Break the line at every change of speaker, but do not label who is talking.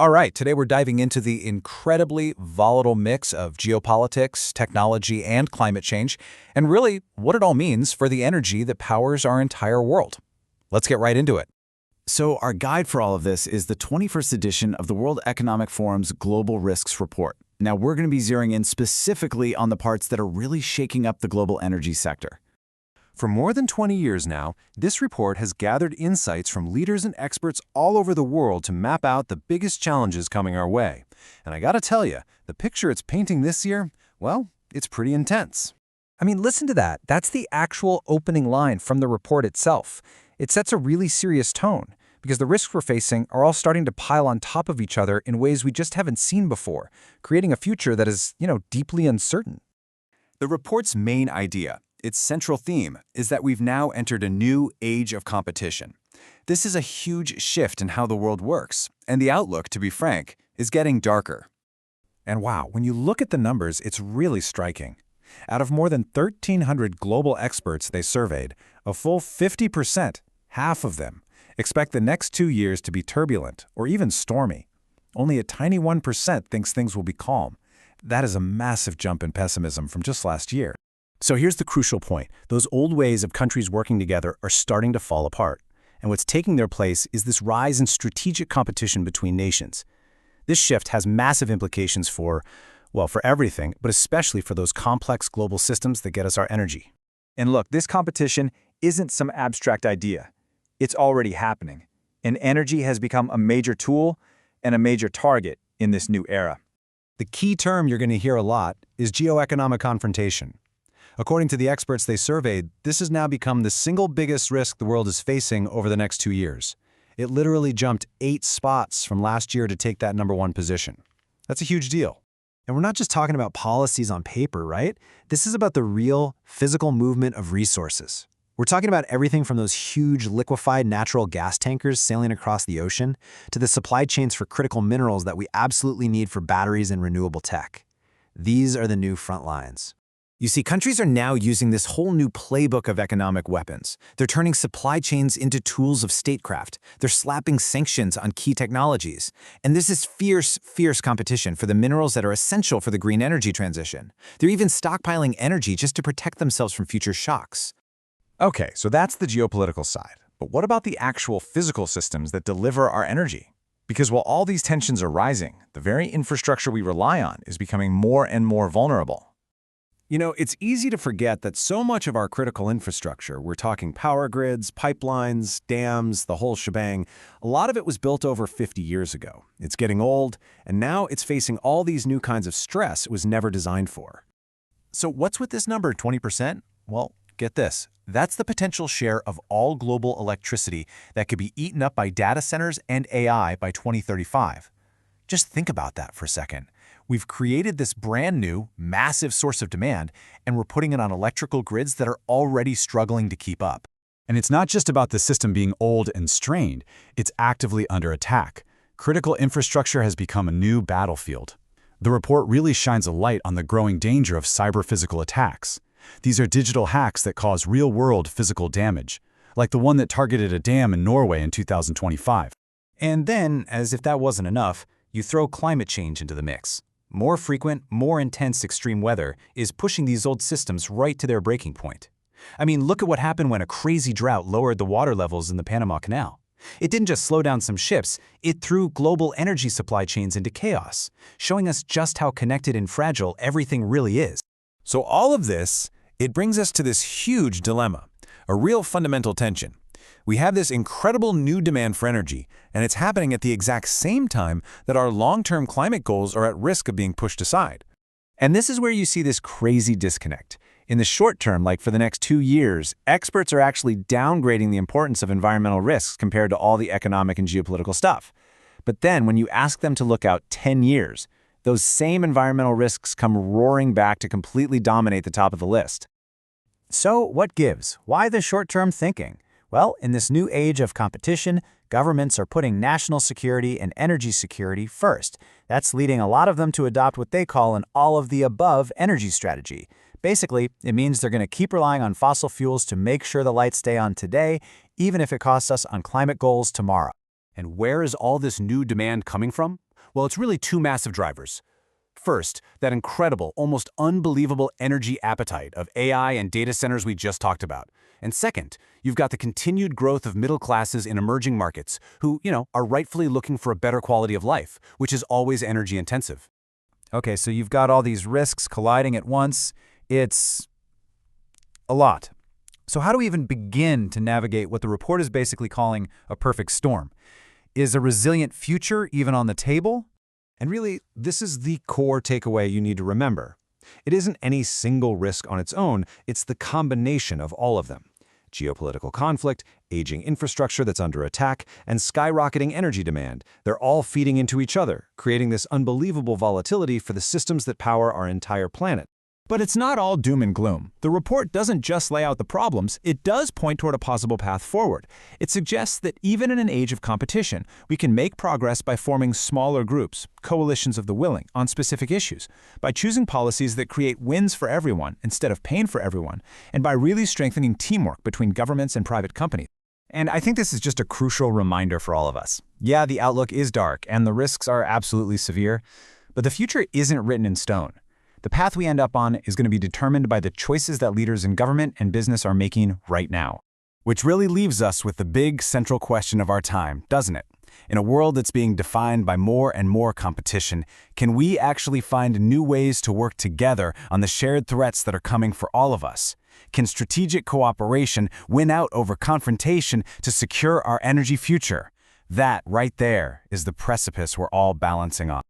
All right, today we're diving into the incredibly volatile mix of geopolitics, technology, and climate change, and really what it all means for the energy that powers our entire world. Let's get right into it.
So our guide for all of this is the 21st edition of the World Economic Forum's Global Risks Report. Now, we're going to be zeroing in specifically on the parts that are really shaking up the global energy sector.
For more than 20 years now, this report has gathered insights from leaders and experts all over the world to map out the biggest challenges coming our way. And I gotta tell you, the picture it's painting this year, well, it's pretty intense.
I mean, listen to that. That's the actual opening line from the report itself. It sets a really serious tone, because the risks we're facing are all starting to pile on top of each other in ways we just haven't seen before, creating a future that is, deeply uncertain.
The report's main idea, its central theme, is that we've now entered a new age of competition. This is a huge shift in how the world works, and the outlook, to be frank, is getting darker.
And wow, when you look at the numbers, it's really striking. Out of more than 1,300 global experts they surveyed, a full 50%, half of them, expect the next 2 years to be turbulent or even stormy. Only a tiny 1% thinks things will be calm. That is a massive jump in pessimism from just last year.
So here's the crucial point. Those old ways of countries working together are starting to fall apart. And what's taking their place is this rise in strategic competition between nations. This shift has massive implications for everything, but especially for those complex global systems that get us our energy.
And look, this competition isn't some abstract idea. It's already happening. And energy has become a major tool and a major target in this new era.
The key term you're going to hear a lot is geoeconomic confrontation. According to the experts they surveyed, this has now become the single biggest risk the world is facing over the next 2 years. It literally jumped 8 spots from last year to take that #1 position. That's a huge deal.
And we're not just talking about policies on paper, right? This is about the real physical movement of resources. We're talking about everything from those huge liquefied natural gas tankers sailing across the ocean to the supply chains for critical minerals that we absolutely need for batteries and renewable tech. These are the new front lines.
You see, countries are now using this whole new playbook of economic weapons. They're turning supply chains into tools of statecraft. They're slapping sanctions on key technologies. And this is fierce competition for the minerals that are essential for the green energy transition. They're even stockpiling energy just to protect themselves from future shocks.
Okay, so that's the geopolitical side. But what about the actual physical systems that deliver our energy? Because while all these tensions are rising, the very infrastructure we rely on is becoming more and more vulnerable.
It's easy to forget that so much of our critical infrastructure, we're talking power grids, pipelines, dams, the whole shebang, a lot of it was built over 50 years ago. It's getting old, and now it's facing all these new kinds of stress it was never designed for.
So what's with this number, 20%? Well, get this. That's the potential share of all global electricity that could be eaten up by data centers and AI by 2035. Just think about that for a second. We've created this brand new, massive source of demand, and we're putting it on electrical grids that are already struggling to keep up.
And it's not just about the system being old and strained, it's actively under attack. Critical infrastructure has become a new battlefield. The report really shines a light on the growing danger of cyber-physical attacks. These are digital hacks that cause real-world physical damage, like the one that targeted a dam in Norway in 2025.
And then, as if that wasn't enough, you throw climate change into the mix. More frequent, more intense extreme weather is pushing these old systems right to their breaking point. I mean, look at what happened when a crazy drought lowered the water levels in the Panama Canal. It didn't just slow down some ships, it threw global energy supply chains into chaos, showing us just how connected and fragile everything really is.
So all of this, it brings us to this huge dilemma, a real fundamental tension. We have this incredible new demand for energy, and it's happening at the exact same time that our long-term climate goals are at risk of being pushed aside.
And this is where you see this crazy disconnect. In the short term, like for the next 2 years, experts are actually downgrading the importance of environmental risks compared to all the economic and geopolitical stuff. But then when you ask them to look out 10 years, those same environmental risks come roaring back to completely dominate the top of the list. So what gives? Why the short-term thinking? Well, in this new age of competition, governments are putting national security and energy security first. That's leading a lot of them to adopt what they call an all-of-the-above energy strategy. Basically, it means they're going to keep relying on fossil fuels to make sure the lights stay on today, even if it costs us on climate goals tomorrow.
And where is all this new demand coming from?
Well, it's really two massive drivers. First, that incredible, almost unbelievable energy appetite of AI and data centers we just talked about. And second, you've got the continued growth of middle classes in emerging markets who, are rightfully looking for a better quality of life, which is always energy intensive.
Okay, so you've got all these risks colliding at once. It's a lot. So how do we even begin to navigate what the report is basically calling a perfect storm? Is a resilient future even on the table?
And really, this is the core takeaway you need to remember. It isn't any single risk on its own, it's the combination of all of them. Geopolitical conflict, aging infrastructure that's under attack, and skyrocketing energy demand, they're all feeding into each other, creating this unbelievable volatility for the systems that power our entire planet.
But it's not all doom and gloom. The report doesn't just lay out the problems, it does point toward a possible path forward. It suggests that even in an age of competition, we can make progress by forming smaller groups, coalitions of the willing, on specific issues, by choosing policies that create wins for everyone instead of pain for everyone, and by really strengthening teamwork between governments and private companies.
And I think this is just a crucial reminder for all of us. Yeah, the outlook is dark, and the risks are absolutely severe, but the future isn't written in stone. The path we end up on is going to be determined by the choices that leaders in government and business are making right now.
Which really leaves us with the big central question of our time, doesn't it? In a world that's being defined by more and more competition, can we actually find new ways to work together on the shared threats that are coming for all of us? Can strategic cooperation win out over confrontation to secure our energy future? That right there is the precipice we're all balancing on.